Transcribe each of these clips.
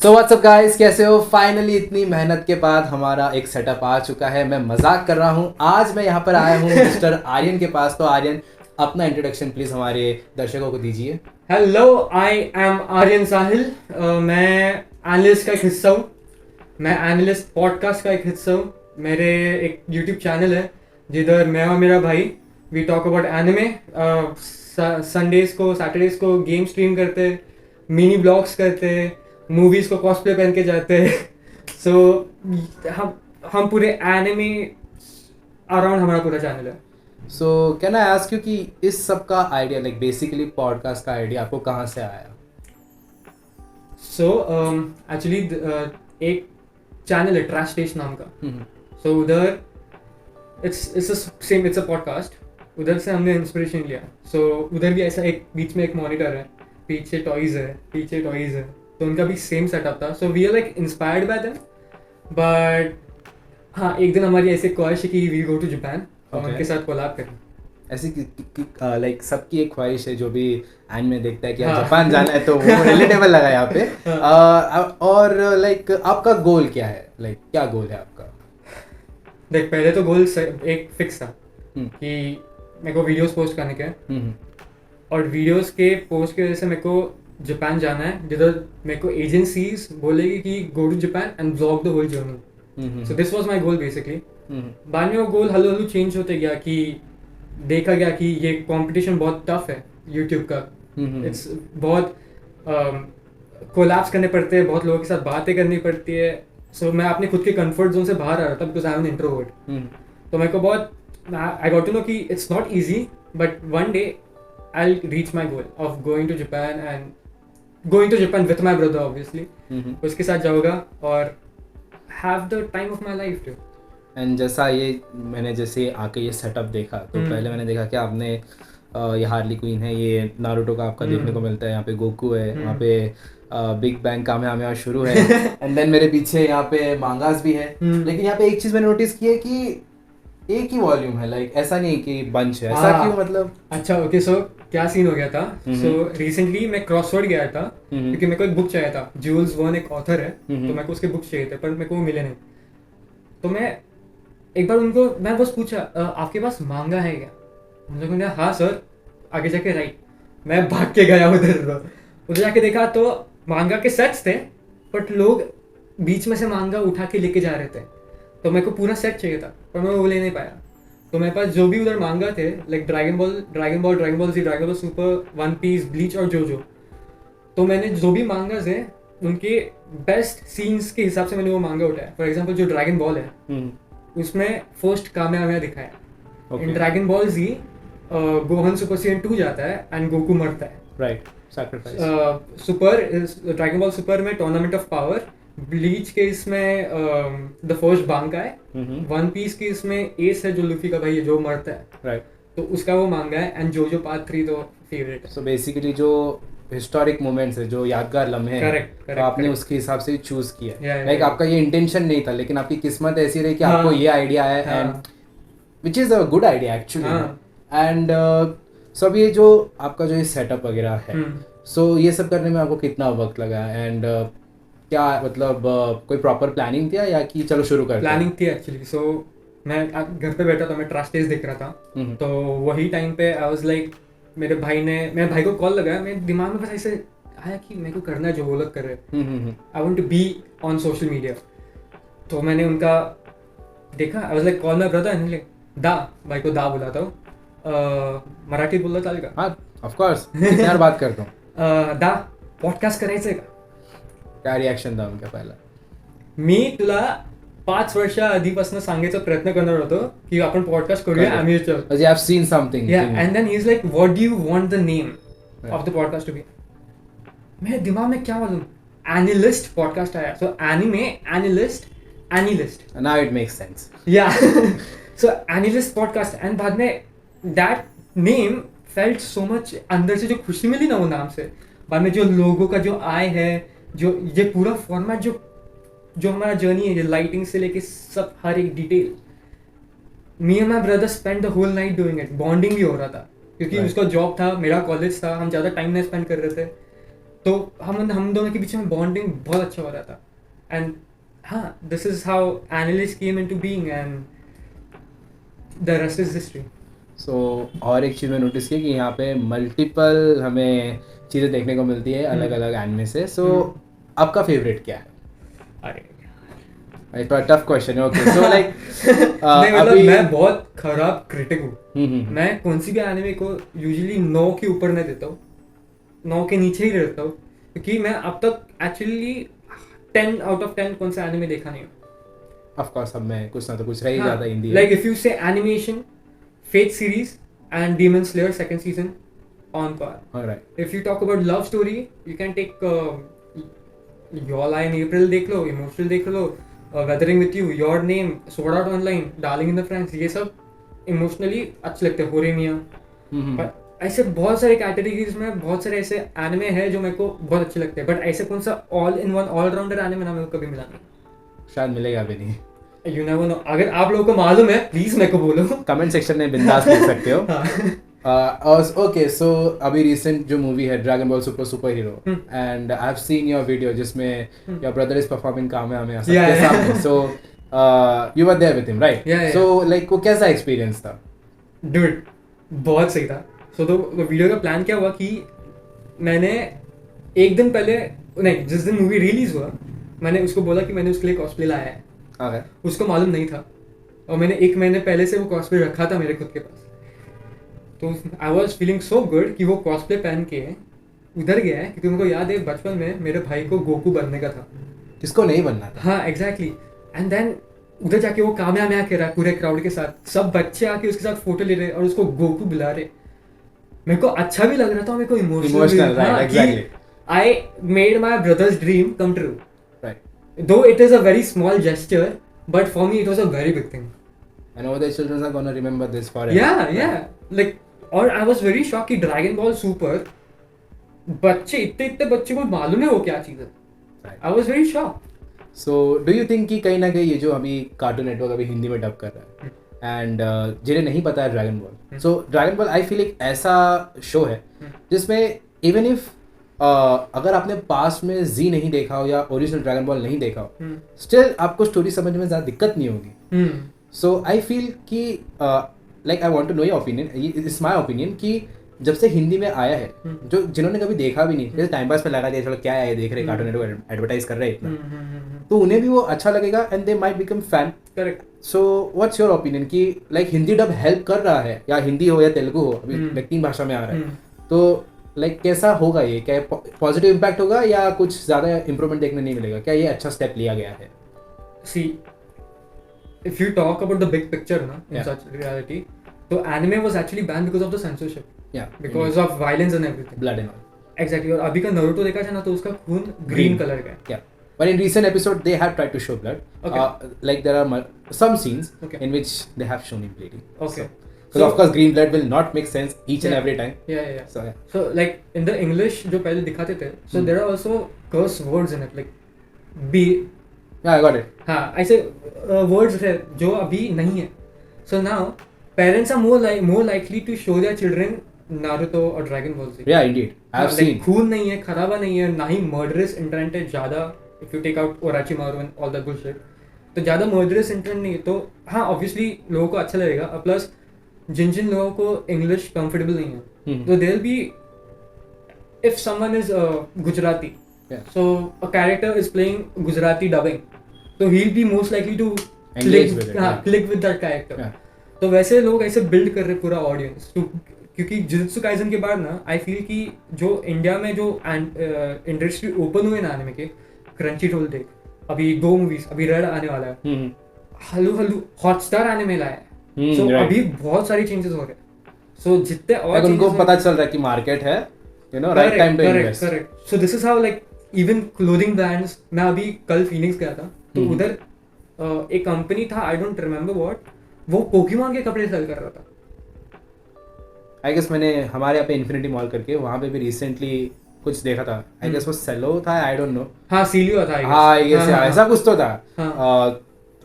So what's up guys, कैसे हो? Finally इतनी मेहनत के बाद हमारा एक सेटअप आ चुका है। मैं मजाक कर रहा हूँ। आज मैं यहाँ पर आया हूँ मिस्टर आर्यन के पास। तो आर्यन, अपना इंट्रोडक्शन प्लीज हमारे दर्शकों को दीजिए। हेलो, आई एम आर्यन साहिल। मैं एनालिस्ट का एक हिस्सा हूँ। मैं एनालिस्ट पॉडकास्ट का एक हिस्सा हूँ। मेरे एक यूट्यूब चैनल है जिधर मैं और मेरा भाई we talk about anime. Sundays को सैटरडेज को गेम स्ट्रीम करते, मिनी ब्लॉग्स करते, मूवीज़ को कॉस्प्ले पहन के जाते हैं। सो हम पूरे एनिमे अराउंड हमारा पूरा चैनल है। सो कैन आई आस्क यू कि इस सब का आइडिया, लाइक बेसिकली पॉडकास्ट का आइडिया आपको कहाँ से आया? सो एक्चुअली एक चैनल है ट्रैश टेस्ट नाम का। सो उधर इट्स अ पॉडकास्ट। उधर से हमने इंस्पिरेशन लिया। सो उधर भी ऐसा एक बीच में एक मॉनिटर है, पीछे टॉयज है, तो उनका भी सेम सेटअप था। So we are like inspired by them. But हाँ, एक दिन हमारी ऐसे ख्वाहिश है कि वी गो टू जापान और उनके साथ कोलैब करें। ऐसी लाइक सबकी एक ख्वाहिश है जो भी एनिमे देखता है कि यार जापान जाना है, तो वो रिलेटेबल लगा यहाँ पे। और लाइक आपका गोल क्या है? लाइक क्या गोल है आपका? देख, पहले तो गोल एक फिक्स था कि मेरे को वीडियोस पोस्ट करने के हैं। और वीडियोस के पोस्ट की वजह से मेरे को जापान जाना है, जिधर मेरे को एजेंसीज बोलेगी कि go to Japan and blog the whole journey. So this was my goal basically. बाद में वो गोल हल्लू चेंज होते गया कि देखा गया कि ये कंपटीशन बहुत टफ है यूट्यूब का। इट्स बहुत कोलैप्स करने पड़ते हैं, बहुत लोगों के साथ बातें करनी पड़ती है। सो मैं अपने खुद के कंफर्ट जोन से बाहर आ रहा था because I am an introvert. तो मेरे को बहुत आई गॉट टू नो कि it's not easy, but one day I will reach my goal of going to Japan and going to Japan with my brother obviously. उसके साथ जाऊँगा और have the time of my life too. And जैसा मैंने जैसे आके ये setup देखा, तो पहले मैंने देखा कि आपने ये हार्ली क्वीन है, ये नारुतो का आपका देखने को मिलता है, यहाँ पे गोकू है, वहाँ पे बिग बैंग कामेहामेहा शुरू है। एंड देन मेरे पीछे यहाँ पे मांगास भी है। लेकिन यहाँ पे एक चीज़ मैंने नोटिस की है कि एक ही वॉल्यूम है, लाइक ऐसा नहीं कि बंच है। ऐसा क्यों? मतलब अच्छा, ओके। सो क्या सीन हो गया था? सो रिसेंटली मैं क्रॉसवर्ड गया था क्योंकि मेरे को एक बुक चाहिए था। जूल्स वर्न एक ऑथर है, तो मेरे को उसके बुक चाहिए थे, पर मेरे को वो मिले नहीं। तो मैं एक बार मैं बस पूछा, आपके पास मांगा है क्या? उन लोगों ने हाँ सर, आगे जाके राइट। मैं भाग के गया उधर जाके देखा तो मांगा के सेट्स थे, बट लोग बीच में से मांगा उठा के लेके जा रहे थे। तो मेरे को पूरा सेट चाहिए था, पर मैं वो ले नहीं पाया। तो मेरे पास जो भी उधर मांगा थे, like Dragon Ball Z, Dragon Ball Super, One Piece, Bleach और जोजो, तो मैंने जो भी मांगा थे उनके बेस्ट सीन्स के हिसाब से मैंने वो मांगा उठाया। फॉर एग्जाम्पल जो ड्रैगन बॉल है उसमें फर्स्ट कामेहामेहा दिखाया। इन ड्रैगन बॉल जी गोहन सुपर सैयन 2 जाता है एंड गोकू मरता है। Right, sacrifice. Super dragon Ball super में टूर्नामेंट ऑफ पावर, ब्लीच के इसमें द फर्स्ट बांका है, वन पीस के इसमें एस है जो लूफी का भाई है जो मरता है। राइट, तो उसका वो मांगा है। एंड जोजो पार्ट 3 तो फेवरेट है। सो बेसिकली जो हिस्टोरिक मोमेंट्स है, जो यादगार लम्हे हैं, तो आपने उसके हिसाब से चूज किया। लाइक आपका ये इंटेंशन नहीं था, लेकिन आपकी किस्मत ऐसी रही कि आपको ये आइडिया है, and which is a good idea actually. And so अब ये जो आपका जो ये सेटअप वगैरह है, सो ये सब करने में आपको कितना वक्त लगा? एंड क्या मतलब कोई प्रॉपर प्लानिंग थी या कि चलो शुरू कर? प्लानिंग थी एक्चुअली। सो मैं घर पे बैठा था, मैं ट्रैश टेस्ट देख रहा था। तो वही टाइम पे आई वाज लाइक, मेरे भाई को कॉल लगाया। मेरे दिमाग में बस ऐसे आया कि मेरे को करना है जो वो लोग कर रहे हैं। I want to be on social media. तो मैंने उनका देखा, I was like call my brother and like the, भाई को दा बुलाता हूँ, मराठी बोलला चालेल का? हाँ, ऑफ कोर्स, यार बात करता हूँ। दा, पॉडकास्ट करायचंय का? काय रिॲक्शन था उनका पहिला? मी तुला 5 वर्ष आधीपासून सांगायचा प्रयत्न करणार होतो की आपण पॉडकास्ट करूया American. You have seen something. Yeah, and then he's like, what do you want the name of the podcast to be? मेरे दिमाग में क्या मालूम, एनालिस्ट पॉडकास्ट आया. So anime, analyst, analyst. Now it makes sense. Yeah. So analyst podcast, and बाद में that name felt so much, अंदर से जो खुशी मिली ना वो नाम से, बाद में जो लोगों का जो आय है, जो ये पूरा फॉर्मेट जो हमारा जर्नी है, लाइटिंग से लेके सब हर एक detail, me and my brother spend the whole night doing it. Bonding भी हो रहा था क्योंकि उसका जॉब था, मेरा कॉलेज था, हम ज़्यादा टाइम नहीं स्पेंड कर रहे थे. तो हम दोनों के बीच में बॉन्डिंग बहुत अच्छा हो रहा था. एंड हाँ, this is how analyst came into being and the rest is history. So और एक चीज़ मैं नोटिस की कि यहाँ पे मल्टीपल हमें चीज़ें देखने को मिलती है अलग अलग एनिमे से. सो आपका फेवरेट क्या है? अरे थोड़ा टफ क्वेश्चन है. ओके सो लाइक नहीं, मतलब मैं बहुत खराब क्रिटिक हूँ. मैं कौन सी भी एनिमे को यूजुअली 9 के ऊपर नहीं देता हूँ, 9 के नीचे ही रहता हूँ, क्योंकि मैं अब तक एक्चुअली 10 आउट ऑफ 10 कौन सा एनिमे देखा नहीं हूँ. ऑफ कोर्स अब मैं कुछ ना तो कुछ रह ही हाँ, जाता हिंदी. लाइक इफ यू से animation, Fate series and Demon Slayer second season on par. Alright. If you talk about love story, you can take Your Lie in April देख लो, Emotional देख लो, Weathering with You, Your Name, Sword Art Online, Darling in the Franxx, ये सब emotionally अच्छे लगते हैं. होरेमिया. पर ऐसे बहुत सारे कैटेगरीज में बहुत सारे ऐसे एनिमे हैं जो मेरे को बहुत अच्छे लगते हैं, बट ऐसे कौन सा all in one all rounder anime ना मेरे को कभी मिला नहीं. शायद मिलेगा भी नहीं. You never know. अगर आप लोगों को मालूम है प्लीज मेरे को बोलो. कमेंट सेक्शन में बिंदास लिख सकते हो. ओके सो अभी रिसेंट जो मूवी है Dragon Ball Super Hero, and I have seen your video जिसमें your brother is performing Kamehameha सबके सामने. So you were there with him right? So like वो कैसा एक्सपीरियंस था? डूड बहुत सही था. सो तो वीडियो का प्लान क्या हुआ कि मैंने एक दिन पहले, नहीं जिस दिन मूवी रिलीज हुआ, मैंने उसको बोला कि मैंने उसके लिए कॉस्प्ले लाया है. उसको मालूम नहीं था और मैंने 1 महीने पहले से वो कॉस्प्ले रखा था मेरे खुद के पास. तो I was feeling so good कि वो कॉस्प्ले पहन के उधर गया है, क्योंकि उनको याद है बचपन में मेरे भाई को गोकू बनने का था. किसको नहीं बनना था? हाँ एग्जैक्टली. एंड देन उधर जाके वो कामयाब कह रहा है पूरे क्राउड के साथ, सब बच्चे आके उसके साथ फोटो ले रहे और उसको गोकू बुला रहे. मेरे को अच्छा भी लग रहा था, मेरे को emotional. I made my brothers dream come true. Though it is a very small gesture, but for me it was a very big thing. And all the children are gonna remember this forever. Yeah. Like, और I was very shocked कि Dragon Ball Super बच्चे इतने बच्चे को मालूम है वो क्या चीज़ है. I was very shocked. So do you think कि कहीं ना कहीं ये जो अभी कार्टून नेटवर्क अभी हिंदी में डब कर रहा है, एंड जिन्हें नहीं पता है Dragon ball, so dragon ball I feel एक ऐसा शो है जिसमें इवन इफ अगर आपने पास्ट में जी नहीं देखा हो या ओरिजिनल ड्रैगन बॉल नहीं देखा हो, स्टिल आपको स्टोरी समझ में ज़्यादा दिक्कत नहीं होगी. सो आई फील कि like I want to know your opinion, it's my opinion कि जब से हिंदी में आया है, जो जिन्होंने कभी देखा भी नहीं, जैसे टाइम पास में लगा दिया चलो क्या है देख रहे कार्टून नेटवर्क एडवर्टाइज कर रहे हैं इतना, तो उन्हें भी वो अच्छा लगेगा and they might become fan. Correct. So what's your opinion कि लाइक हिंदी डब हेल्प कर रहा है, या हिंदी हो या तेलुगु हो, अभी 3 भाषा में आ रहा है, तो लाइक कैसा होगा ये? क्या पॉजिटिव इम्पैक्ट होगा या कुछ ज़्यादा इम्प्रूवमेंट देखने नहीं मिलेगा? क्या ये अच्छा स्टेप लिया गया है? See, if you talk about the big picture ना इन सच रियलिटी, तो anime was actually ban because of the censorship, because of violence and everything, blood and all. Exactly. और अभी का नारुतो देखा जाए ना तो उसका खून ग्रीन कलर का है. But in recent episode they have tried to show blood. Okay. Like there are some scenes in which they have shown him bleeding. Okay. So of course green blood will not make sense each and every time. Yeah. So like in the English जो पहले दिखाते थे, so there are also curse words in it, like B. Yeah, I got it. हाँ, ऐसे words है जो अभी नहीं है. So now parents are more likely to show their children Naruto और Dragon Ball Z. Yeah, indeed. I have seen. खून नहीं है, खराबा नहीं है, ना ही murderous intent है ज़्यादा. If you take out Orochimaru and all that bullshit, तो ज़्यादा murderous intent नहीं है. तो हाँ, obviously लोगों को अच्छा लगेगा. प्लस जिन लोगों को इंग्लिश कंफर्टेबल नहीं है, तो there be, if someone is Gujarati, so a character is playing Gujarati dubbing, तो he will be most likely to click with that character. तो वैसे लोग ऐसे बिल्ड कर रहे पूरा ऑडियंस. क्योंकि जुजुत्सु काइसेन के बाद ना आई फील कि जो इंडिया में जो इंडस्ट्री ओपन हुए ना एनिमे के, क्रंचीरोल देख, अभी 2 मूवीज, अभी रेड आने वाला है, हल्लू हॉटस्टार एनिमे लाया है. So, अभी बहुत सारी चेंजेस हो रहे हैं. So जितने और उनको पता चल रहा है कि मार्केट है, you know, right time to invest. Correct. So this is how like even clothing brands. मैं अभी कल फीनिक्स गया था, तो उधर एक कंपनी था, I don't remember what, वो पोकेमॉन के कपड़े सेल कर रहा था. I guess मैंने हमारे यहाँ पे इन्फिनिटी मॉल करके वहाँ पे भी रिसेंटली कुछ देखा था. I guess वो सेलो था, I don't know. हाँ, सीलियो था. हाँ, ऐसा कुछ तो था.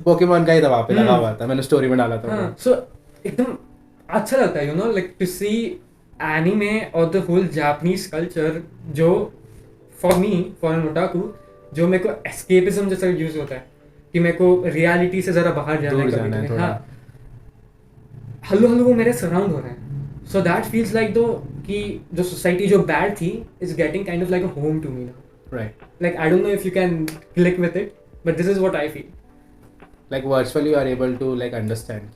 पोकेमॉन का ही था वहाँ पे लगा हुआ था, मैंने स्टोरी में डाला था. सो एकदम अच्छा लगता है, लाइक टू सी एनीमे और द होल जापानीज कल्चर जो फॉर एन ओटाकू जो मेरे को एस्केपिज्म जैसा यूज होता है कि मेरे को रियलिटी से जरा बाहर जाना है, हाँ, हल्लो हल्लो वो मेरे सराउंड हो रहे हैं, सो दैट फील्स लाइक दो कि जो सोसाइटी जो बैड थी is getting kind of like a home to me now, right, like I don't know if you can click with it but this is what I feel, like virtually you are able to like understand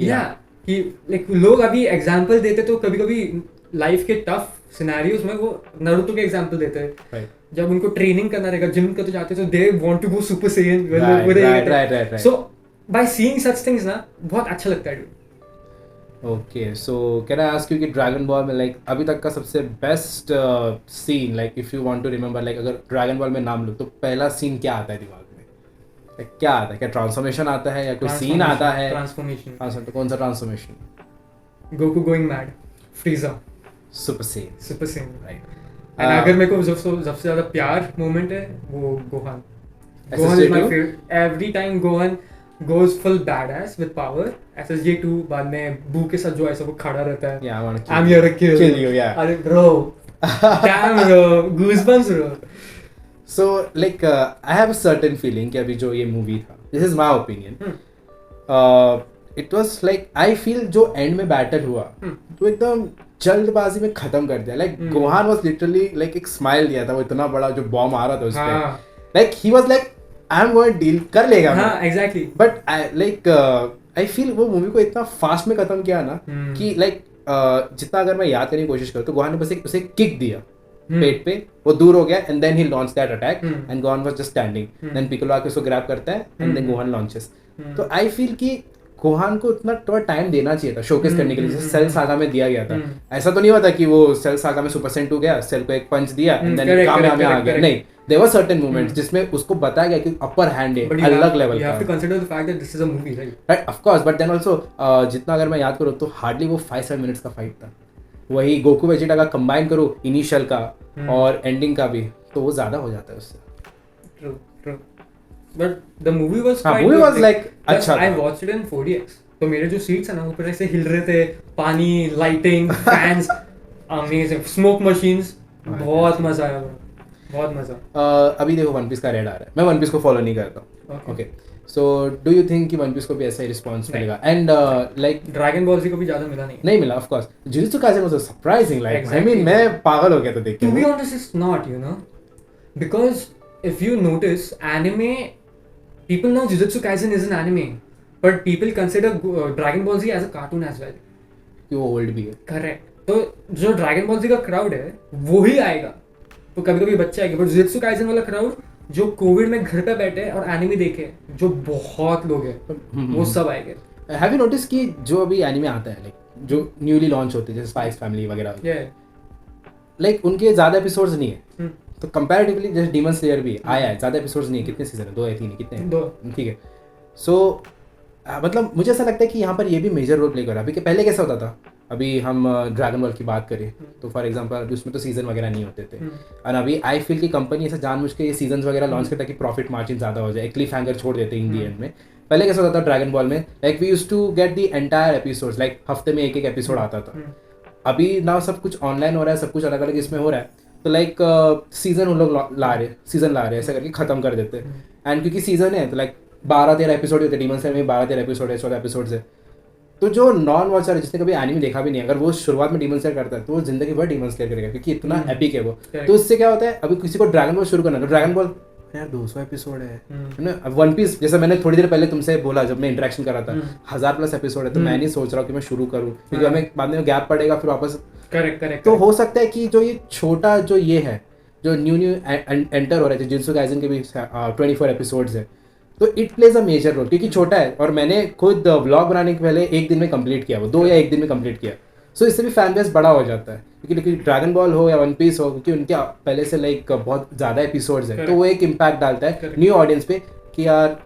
कि like लोग अभी example देते तो कभी कभी life के tough scenarios में वो नारुतो के एग्जांपल देते हैं, राइट, जब उनको ट्रेनिंग करना रहेगा, जिम करते जाते तो they want to go Super Saiyan, right, so by seeing such things ना बहुत अच्छा लगता है। Okay, so can I ask you कि ड्रैगन बॉल में लाइक अभी तक का सबसे best scene, like if you want to remember, like अगर ड्रैगन बॉल में नाम लो तो पहला सीन क्या आता है दिमाग में, like, क्या आता है, क्या ट्रांसफॉर्मेशन आता है या कोई सीन आता है? ट्रांसफॉर्मेशन, तो कौन सा transformation? Goku going mad, फ्रीजा, super Saiyan, right. And अगर मेरे को सबसे ज्यादा प्यार मोमेंट है वो Gohan is my favourite, every time Gohan goes full badass with power, SSJ2 बाद में बू के साथ जो ऐसा वो खड़ा रहता है, yeah, I'm here to kill you, yeah, अरे bro damn bro goosebumps bro. So like I have a certain feeling कि अभी जो ये मूवी था, this is my opinion, it was like I feel जो एंड में बैटल हुआ तो एकदम जल्दबाजी में खत्म कर दिया, like Gohan was literally like एक स्माइल दिया था, वो इतना बड़ा जो बॉम्ब आ रहा था उस पे, like he was like I am going deal कर लेगा, हाँ exactly, but like I feel वो मूवी को इतना फास्ट में खत्म किया ना कि लाइक जितना अगर मैं याद करने की कोशिश करूँ तो गोहान ने बस एक उसे किक दिया पेट पे, वो दूर हो गया and then he launch that attack and Gohan was just standing, then Piccolo आके उसको ग्रैब करता है एंड देन गोहान लॉन्चेस। तो आई फील कि गोहान को उतना थोड़ा टाइम देना चाहिए था शोकेस करने के लिए, जैसे सेल सागा में दिया गया था। ऐसा तो नहीं हुआ था कि वो सेल सागा में सुपर सेंटू गया, सेल को एक पंच दिया एंड देन कामयाबी आ गया, नहीं, there were certain moments जिसमें उसको बताया गया कि अपर हैंड है अलग लेवल का। You have to consider the fact that this is a movie, right? Right, of course, but then also जितना अगर मैं याद करूँ तो हार्डली वो 5-7 मिनट्स का फाइट था, वही गोकू वेजिटा का कंबाइन करूँ इनिशियल का और एंडिंग का भी तो वो ज्यादा हो जाता है उससे। True, true. But the movie was quite good. Movie was like अच्छा था। I watched it in 4DX, तो मेरे जो सीट्स है ना ऊपर ऐसे हिल रहे थे, पानी, lighting, fans, amazing, smoke machines, बहुत मजा आया, बहुत मजा। अभी देखो वन पीस का रेड आ रहा है, मैं वन पीस को फॉलो नहीं करता हूँ, okay, so do you think कि वन पीस को भी ऐसा ही रिस्पॉन्स मिलेगा? एंड लाइक ड्रैगन बॉल जी को भी ज्यादा मिला नहीं मिला, of course. Jujutsu Kaisen was surprising, like I mean मैं पागल हो गया था देख के। To be honest it's not, you know, because if you notice anime, people know Jujutsu Kaisen is an anime, but people consider Dragon Ball Z as a cartoon as well. वो old भी है, correct. तो जो dragon Ball जी का crowd है वो ही आएगा, तो कभी कभी बच्चे आएंगे, बट जुजुत्सु काइसेन वाला क्राउड जो कोविड में घर पे बैठे और एनिमे देखे, जो बहुत लोग हैं वो सब आएंगे। हैव यू नोटिस कि जो अभी एनिमे आता है, लाइक जो न्यूली लॉन्च होते हैं जैसे स्पाइस फैमिली वगैरह, लाइक उनके ज्यादा एपिसोड्स नहीं है, तो कंपैरेटिवली जैसे डीमन स्लेयर भी आया है, ज्यादा एपिसोड्स नहीं है, कितने सीजन है, 2 या 3 है, कितने हैं? 2, ठीक है। सो मतलब मुझे ऐसा लगता है कि यहाँ पर ये भी मेजर रोल प्ले कर रहा है। अभी पहले कैसा होता था, अभी हम ड्रैगन बॉल की बात करें तो फॉर एग्जांपल उसमें तो सीजन वगैरह नहीं होते थे, और अभी आई फील की कंपनी ऐसा जानबूझ के ये सीजन वगैरह लॉन्च करता है कि प्रॉफिट मार्जिन ज़्यादा हो जाए, क्लिफ हैंगर छोड़ देते हैं इन दी एंड में। पहले कैसा होता था ड्रैगन बॉल में, like we used to get the entire episodes, like हफ्ते में एक एपिसोड आता था। अभी ना सब कुछ ऑनलाइन हो रहा है, सब कुछ अलग अलग इसमें हो रहा है, तो लाइक सीजन उन लोग ला रहे ऐसा करके खत्म कर देते हैं। एंड क्योंकि सीजन है तो लाइक 12-13 एपिसोड होते हैं, डीमन स्लेयर में 12-13 एपिसोड है, 14 एपिसोड है। तो जो नॉन वॉचर है जिसने कभी एनिमे देखा भी नहीं, अगर वो शुरुआत में डीमन स्लेयर करता है तो वो जिंदगी भर डीमन स्लेयर करेगा क्योंकि इतना एपिक है वो। तो इससे क्या होता है, अभी किसी को ड्रैगन बॉल शुरू करना है तो ड्रैगन बॉल यार 200 एपिसोड है ना। अब वन पीस जैसे मैंने थोड़ी देर पहले तुमसे बोला जब मैं इंटरेक्शन कर रहा था, 1000+ एपिसोड है, तो मैं नहीं सोच रहा हूँ कि मैं शुरू करूँ क्योंकि हमें बाद में गैप पड़ेगा फिर वापस। करेक्ट। तो हो सकता है कि जो ये छोटा जो ये है जो न्यू एंटर हो रहा है, जुजुत्सु काइसेन के भी 24 एपिसोड्स है, तो it plays a major role क्योंकि छोटा है। और मैंने खुद व्लॉग बनाने के पहले 1 दिन में कंप्लीट किया, वो 2 या 1 दिन में कंप्लीट किया। सो इससे भी फैन बेस बड़ा हो जाता है क्योंकि ड्रैगन बॉल हो या वन पीस हो, क्योंकि उनके पहले से लाइक बहुत ज़्यादा एपिसोड्स है, तो वो एक इम्पैक्ट डालता है न्यू ऑडियंस पे कि यार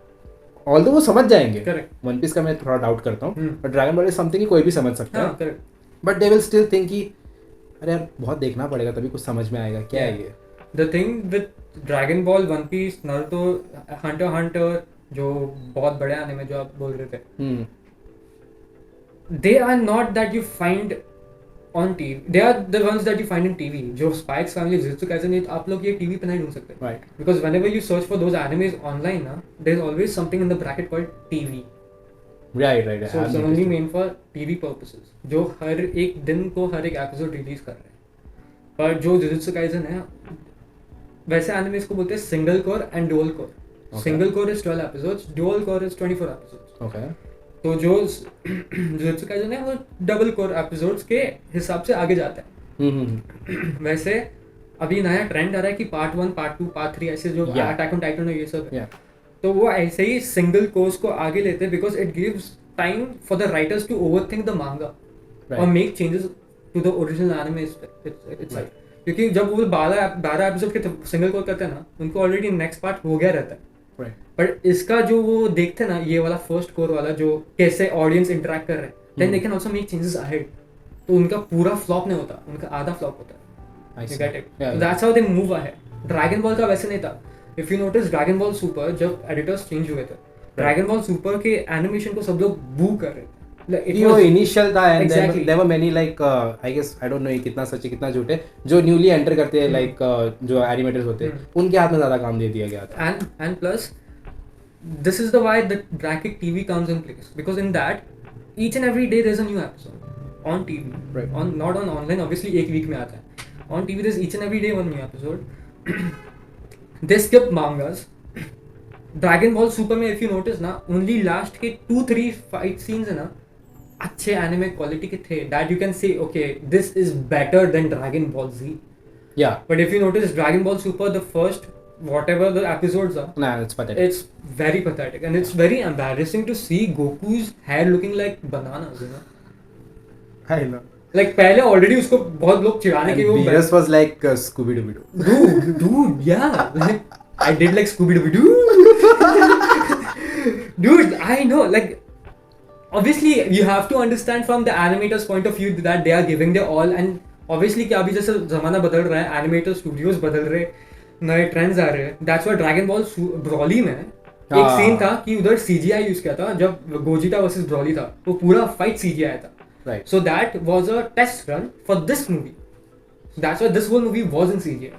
ऑल्दो वो समझ जाएंगे। वन पीस का मैं थोड़ा डाउट करता हूँ, but dragon ball is something कि कोई भी समझ सकता है, but they will still think कि अरे यार बहुत देखना पड़ेगा तभी कुछ समझ में आएगा क्या है ये। The thing with Dragon Ball, One Piece, Naruto, Hunter x Hunter, जो बहुत बड़े एनिमे जो आप बोल रहे थे, they are not that you find on TV. They are the ones that you find in TV. जो Spikes Family, Jujutsu Kaisen, ये आप लोग ये TV पे नहीं ढूंढ सकते. Right. Because whenever you search for those animes online ना, there is always something in the bracket called TV. Right. So it's only meant for TV purposes. जो हर एक दिन को हर एक एपिसोड रिलीज कर रहे हैं. पर जो Jujutsu Kaisen है, वैसे एनिमेस को बोलते हैं single core and dual core. Single core is 12 episodes, dual core is 24 episodes. Okay. तो जो जुजुत्सु काइसेन है वो डबल कोर एपिसोड्स के हिसाब से आगे जाता है. वैसे अभी नया ट्रेंड आ रहा है कि पार्ट 1, पार्ट 2, पार्ट 3 ऐसे जो अटैक ऑन टाइटन है ये सब है. तो वो ऐसे ही सिंगल कोर्स को आगे लेते हैं because it gives time for the writers to overthink the manga और make changes to the original anime itself. क्योंकि जब वो 12 एपिसोड के सिंगल कोर करते हैं ना, उनको ऑलरेडी नेक्स्ट पार्ट हो गया रहता है. पर इसका जो वो देखते हैं ना, ये वाला फर्स्ट कोर वाला जो कैसे ऑडियंस इंटरेक्ट कर रहे हैं, then they can also make changes ahead. तो उनका पूरा फ्लॉप नहीं होता, उनका आधा फ्लॉप होता है. You get it? That's how they move ahead. Dragon ball का वैसे नहीं था. If you notice dragon Ball super जब एडिटर्स चेंज हुए थे, ड्रैगन बॉल सुपर के एनिमेशन को सब लोग बू कर रहे थे. वो इनिशियल था and there were many like I guess I don't know ये कितना सच है कितना झूठ है, जो न्यूली एंटर करते हैं लाइक जो एनिमेटर्स होते हैं उनके हाथ में ज्यादा काम दे दिया गया था. And plus this is the why the bracket TV comes in place, because in that each and every day there's a new episode on TV. Right. On not on online, obviously एक week में आता है. On TV there's each and every day one new episode. They skip mangas. Dragon Ball Super में if you notice ना, only last के 2-3 fight scenes है ना अच्छे anime quality के थे, that you can say okay this is better than Dragon Ball Z. Yeah. But if you notice Dragon Ball Super, the first whatever the episodes are, nah, it's pathetic. It's very pathetic and it's very embarrassing to see Goku's hair looking like bananas, you know. I know. Like पहले already उसको बहुत लोग चिढ़ाने के वो Beerus was like Scooby Doo. Dude, yeah. Like I did like Scooby Doo. Dude, I know. Like obviously you have to understand from the animator's point of view that they are giving their all, and obviously कि अभी जैसे ज़माना बदल रहा है, animator studios बदल रहे, नए ट्रेंड्स आ रहे हैं. That's why dragon ball Broly में एक सीन था कि उधर CGI यूज किया था जब गोजिटा वर्सेस ब्रॉली था, वो पूरा फाइट CGI था. Right. So that was a test run for this movie. That's why this whole movie was in CGI.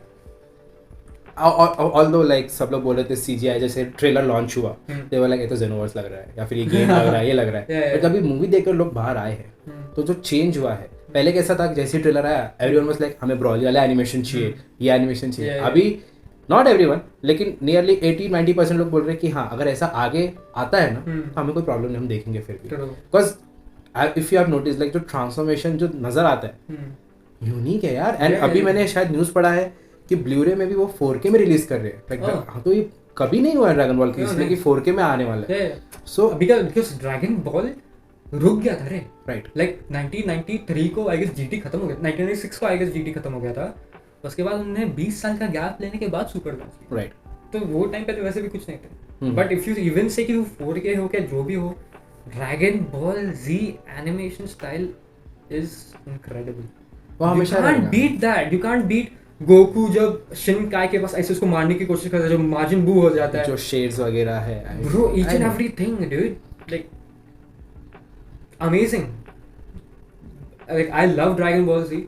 Although like सब लोग बोल रहे थे CGI, जैसे ट्रेलर लॉन्च हुआ दे वर लाइक ये तो जेनोवर्स लग रहा है या फिर ये गेम लग रहा है, ये लग रहा है. बट अभी मूवी देखकर लोग बाहर आए हैं तो जो चेंज हुआ है, पहले कैसा था जैसे ट्रेलर आया एवरीवन वाज लाइक हमें ब्रॉली वाला एनिमेशन चाहिए, ये एनिमेशन चाहिए. अभी नॉट एवरीवन लेकिन नियरली 80-90% लोग बोल रहे हैं कि हाँ अगर ऐसा आगे आता है ना तो हमें कोई प्रॉब्लम नहीं, हम देखेंगे फिर भी. Because if you have notice like जो ट्रांसफॉर्मेशन जो नजर आता है यूनिक है यार. एंड अभी मैंने शायद न्यूज़ पढ़ा है कि ब्लूरे में भी वो 4K में रिलीज कर रहे हैं. हाँ तो ये कभी नहीं हुआ है ड्रैगन बॉल की, इसलिए कि 4K में आने वाला है. सो अभी का बिकॉज ड्रैगन बॉल रुक गया था रे. राइट. लाइक 1993 को आई गेस GT खत्म हो गया, 1996 को आई गेस GT खत्म हो गया था. उसके बाद उन्होंने 20 साल का गैप लेने के बाद सुपर लॉन्च किया. राइट. तो वो टाइम पे तो वैसे भी कुछ नहीं था. बट इफ यू इवन से कि वो 4K हो क्या जो भी हो, Dragon Ball Z animation style is incredible. वो हमेशा you can't beat that. You can't beat Goku जब शिनकाई के पास ऐसे उसको मारने की कोशिश करता है, जब मार्जिन बू हो जाता है, जो शेड्स वगैरह है bro, each and everything dude, like amazing. Like I love dragon Ball Z.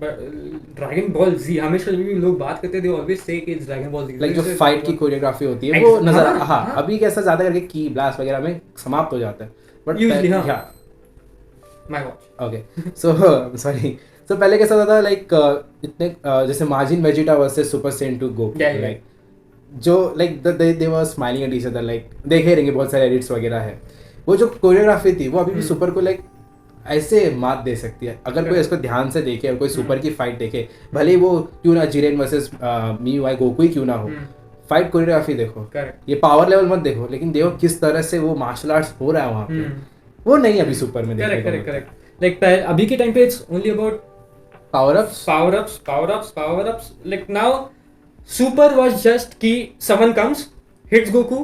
Dragon Ball Z हमेशा जब भी लोग बात करते थे ऑलवेज से कि it's dragon Ball Z. Like जो फाइट की कोरियोग्राफी होती है वो नजर हाँ अभी कैसा ज्यादा करके की ब्लास्ट वगैरह में समाप्त हो जाता है. बट यूजुअली हां my watch. Okay so sorry. तो पहले कैसा होता था लाइक इतने जैसे Majin Vegeta versus Super Saiyan two Goku, like जो like they were smiling at each other, like देखे रहेंगे बहुत सारे एडिट्स वगैरह है. वो जो कोरियोग्राफी थी वो अभी भी सुपर को लाइक ऐसे मात दे सकती है अगर कोई इसको ध्यान से देखे और कोई सुपर की फाइट देखे, भले ही वो क्यों ना जिरेन वर्सेस मियुआई गोकू ही क्यों ना हो. फाइट कोरियोग्राफी देखो, ये पावर लेवल मत देखो, लेकिन देखो किस तरह से वो मार्शल आर्ट्स हो रहा है वहाँ पे, वो नहीं अभी सुपर में देखने को. करेक्ट. लाइक अभी के टाइम पे it's only about power ups. Like now Super was just ki someone comes, hits Goku,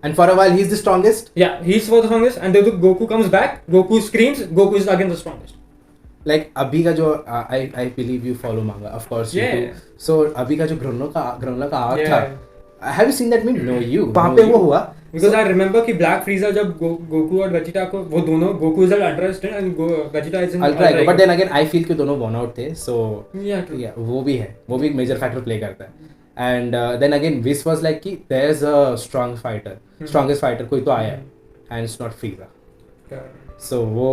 and for a while he's the strongest. Yeah, he's for the strongest, and then Goku comes back, Goku screams, Goku is again the strongest. Like अभी का जो I believe you follow manga, of course you do. So अभी का जो ग्रोनला का arc था, have you seen that meme? No, you. वहाँ पे वो हुआ Because I remember कि Black Frieza जब गोकू और वेजिटा को वो दोनों Goku is ultra strength and Vegeta is in ultra ego, but then again I feel कि दोनों बर्न आउट थे, सो yeah वो भी है, वो भी एक मेजर फैक्टर प्ले करता है। And then again Whis was like कि there is a strong fighter, strongest fighter कोई तो आया है and it's not Frieza, so वो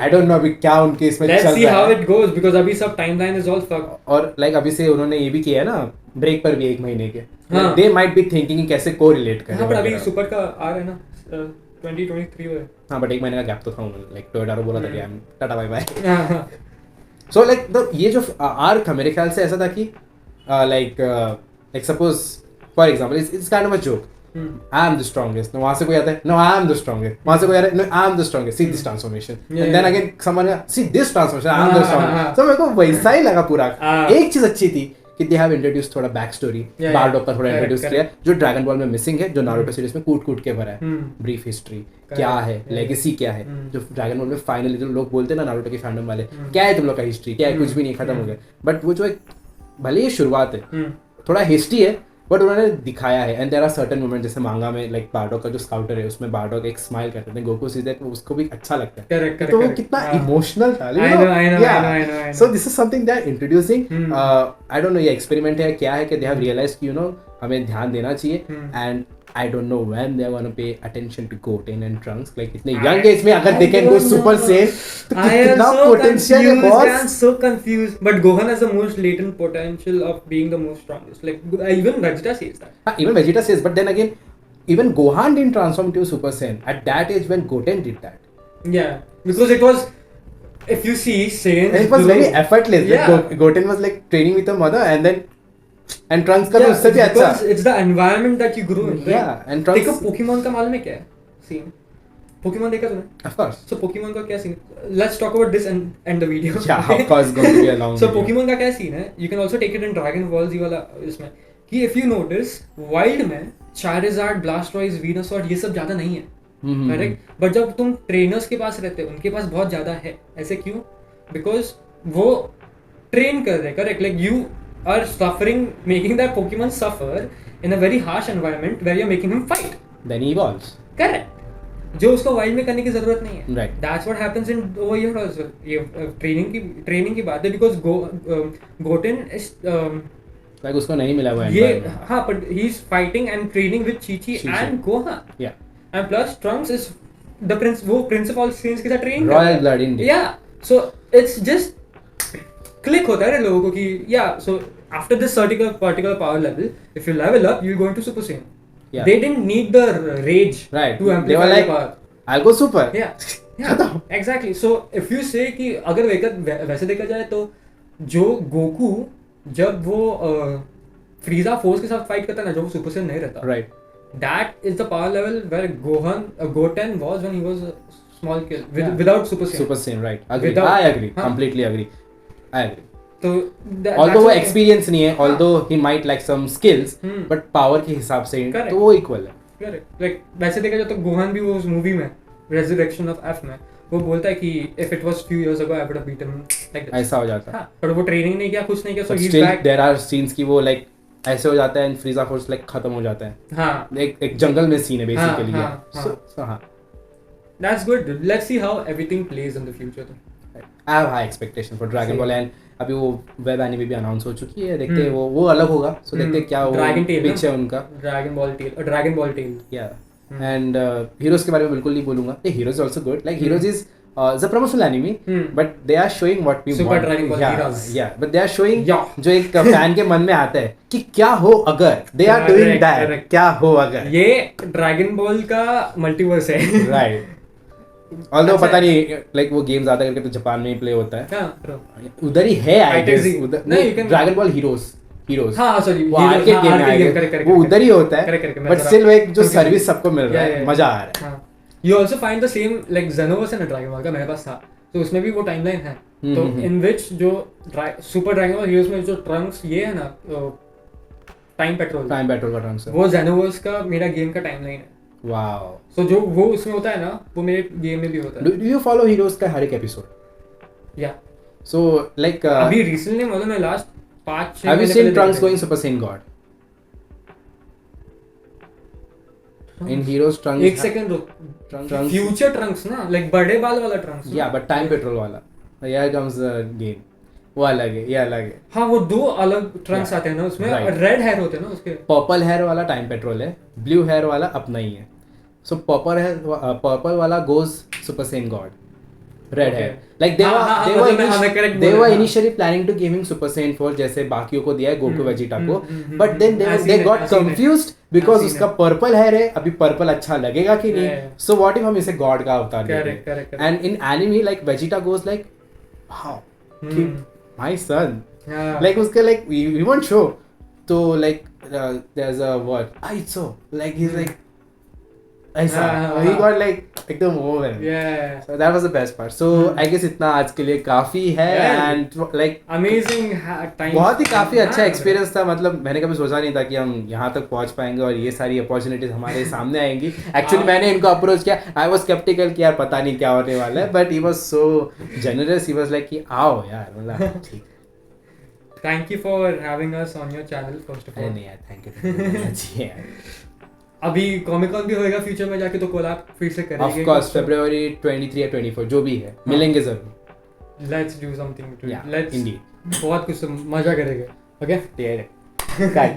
आई डोंट नो अभी क्या उनके इसमें चल रहा है, let's see how it goes because अभी सब टाइमलाइन इज ऑल फक। और लाइक अभी से उन्होंने ये भी किया है ना ब्रेक पर भी 1 महीने के, हाँ। दे माइट बी थिंकिंग कैसे को रिलेट करें। हाँ, but अभी सुपर का आ रहा है ना 2023 में। हाँ, बट 1 महीने का गैप तो था उन्होंने, लाइक टोयोटारो बोला था कि टाटा बाय बाय। हाँ, सो लाइक ये जो आर्क था मेरे ख्याल से ऐसा था कि like suppose for example it's kind of a joke, I am the strongest, वहां से कोई आता है no I am the strongest, वहां से कोई आ रहा है no I am the strongest, see this transformation, and then again someone see this transformation, I am the strongest. So मेरे को वैसा ही लगा पूरा। एक चीज अच्छी थी कि दे हैव इंट्रोड्यूस थोड़ा बैक स्टोरी, बारडॉक का थोड़ा इंट्रोड्यूस किया जो ड्रैगन बॉल में मिसिंग है, जो नारुतो सीरीज में कूट क्या भरा है, ब्रीफ हिस्ट्री क्या है, लेगेसी क्या है, जो ड्रैगन बॉल में फाइनली जो लोग बोलते हैं ना नारुतो के फैंडम वाले, क्या है तुम लोग का हिस्ट्री, क्या है, कुछ भी नहीं, खत्म हो गया। बट वो जो एक भले ही शुरुआत है, थोड़ा हिस्ट्री है, बट उन्होंने दिखाया है। And there are certain moment जैसे मांगा में लाइक बारडॉक का जो स्काउटर है उसमें बारडॉक एक स्माइल करते हैं, गोकू सीधे उसको भी अच्छा लगता है। correct, तो वो correct. कितना इमोशनल था, I know. So this is something they are introducing, I don't know ये एक्सपेरिमेंट है क्या है कि दे हैव रियलाइज्ड कि हमें ध्यान देना चाहिए। And I don't know when they're gonna pay attention to Goten and Trunks, like इतने young age में अगर they can go Super Saiyan, तो कितना potential है boss। I am so confused. But Gohan has the most latent potential of being the most strongest. Like even Vegeta says that. Even Vegeta says, but then again, even Gohan didn't transform to a Super Saiyan at that age when Goten did that. Yeah, because it was, if you see Saiyan, it was very effortless. Yeah. Like, Goten was like training with a mother and then and Trunks का भी उससे भी अच्छा। It's the environment that you grew in. Yeah, and Trunks। देखो Pokemon का मालूम है क्या है सीन? Pokemon देखा तूने? Of course। So Pokemon का क्या scene? Let's talk about this and end the video. Yeah, of course, going to be a long So video। Pokemon का क्या सीन है? You can also take it in Dragon Ball Z वाला इसमें कि if you notice Wild में Charizard, Blastoise, Venusaur ये सब ज्यादा नहीं है, करेक्ट? बट जब तुम ट्रेनर्स के पास रहते हो उनके पास बहुत ज्यादा है। ऐसे क्यों? बिकॉज वो ट्रेन कर रहे, correct? Like you are suffering, making that Pokemon suffer in a very harsh environment where you're making him fight. Then he evolves। Correct. जो उसको वाइल्ड में करने की जरूरत नहीं है। Right। That's what happens in over here also। ये training की बात है because Goten is like उसको नहीं मिला वो ये हाँ, but he's fighting and training with Chi-Chi and Gohan। Yeah। And plus Trunks is the principal Saiyans के साथ train Royal blood indeed। Yeah, so it's just click होता है लोगों को कि या so after this particular power level if you level up you'll go into Super Saiyan। Yeah। They didn't need the rage right to amplify they were like the power। I'll go super। yeah exactly। so if you say कि अगर वैसे देखा जाए तो जो Goku जब वो फ्रीजा force के साथ फाइट करता है ना, जब वो सुपर सैयन नहीं रहता, right, that is the power level where Goten was when he was a small kid without Super Saiyan। right, agree। I agree, completely agree, I agree। तो although वो एक्सपीरियंस नहीं है, although he might lack some skills, but power के हिसाब से तो वो equal है। करेक्ट। लाइक वैसे देखा जाए तो गोहान भी वो उस मूवी में रेजरेक्शन ऑफ एफ में वो बोलता है कि if it was few years ago I would have beaten like ऐसा हो जाता है। हां, पर वो ट्रेनिंग नहीं किया, कुछ नहीं किया, so he is still back. There are scenes की वो लाइक ऐसे हो जाता है एंड फ्रीजा फोर्स लाइक खत्म हो जाता है। हां, एक जंगल में सीन है बेसिकली। सो हां, that's good. Let's see how everything plays in the future. I have high expectation for Dragon Ball and अभी वो वेब एनिमे भी अनाउंस हो चुकी है, देखते हैं वो अलग होगा, सो देखते हैं क्या वो पिच है उनका। ड्रैगन बॉल टेल या एंड हीरोज के बारे में बिल्कुल नहीं बोलूंगा, ये heroes also good, like heroes is a promotional anime, but they are showing what we Super want। Dragon Ball Heroes। yeah, but they are showing जो एक फैन के मन में आता है कि क्या हो अगर they are doing that, क्या हो अगर ये ड्रैगन बॉल का मल्टीवर्स है। right। although पता नहीं लाइक वो गेम ज्यादा करके तो जापान में ही प्ले होता है। हां, उधर ही है आई गेस, उधर नहीं, ड्रैगन बॉल हीरोज हाँ सॉरी वो आर्केड गेम है, वो उधर ही होता है, बट स्टिल वो एक जो सर्विस सबको मिल रहा है, मजा आ रहा है। You also find the same like Xenoverse and Dragon Ball का मेरे पास था, तो उसमें भी वो टाइमलाइन है, तो in which जो सुपर ड्रैगन बॉल हीरोज में जो ट्रंक्स ये है ना टाइम पेट्रोल का ट्रंक्स है, वो Xenoverse का मेरा गेम का टाइमलाइन है। वाओ। सो जो वो उसमें होता है ना वो मेरे गेम में भी होता है। डू यू फॉलो हीरोज का हर एक एपिसोड? या सो लाइक अभी रिसेंटली मतलब मैं last 5-6 have you seen Trunks going super Saiyan God? In Heroes trunks. एक सेकंड रुक, फ्यूचर ट्रंक्स ना, लाइक बड़े बाल वाला Trunks. Yeah, but time petrol वाला, here comes the game, वो अलग है, ये अलग है। हाँ, वो दो अलग ट्रंक्स आते हैं ना उसमें, रेड हेयर होते हैं ना उसके। पर्पल हेयर वाला टाइम पेट्रोल है, ब्लू हेयर वाला अपना ही है। सो पर्पल वाला goes super Saiyan god, red hair like they were initially planning to give him super saiyan 4 जैसे बाकियों को दिया है गोकू वेजिटा को, but then they got confused because उसका पर्पल हेयर है, अभी पर्पल अच्छा लगेगा कि नहीं, so what if हम इसे गॉड का अवतार दे दें। and in anime like Vegeta goes like wow my son, like उसके like we won't show, तो like there's a word Aizo, like he's like ऐसा he got like एकदम over, so that was the best part. So I guess इतना आज के लिए काफी है, and like amazing time, बहुत ही काफी अच्छा एक्सपीरियंस था। मतलब मैंने कभी सोचा नहीं था कि हम यहाँ तक पहुँच पाएंगे और ये सारी अपॉर्चुनिटीज हमारे सामने आएंगी। एक्चुअली मैंने इनको अप्रोच किया, आई वाज स्केप्टिकल कि यार पता नहीं क्या होने वाला है, but he was so generous, he was like कि आओ यार, मतलब ठीक। Thank you for having us on your channel first of all. नहीं यार, थैंक यू यार। अभी कॉमिक कॉन भी होएगा फ्यूचर में जाके, तो कोलैब फिर से करेंगे ऑफ कोर्स, February 23 या 24 जो भी है, मिलेंगे जरूर। Let's do something too, let's indeed, बहुत कुछ मजा करेंगे। ओके, ठीक है।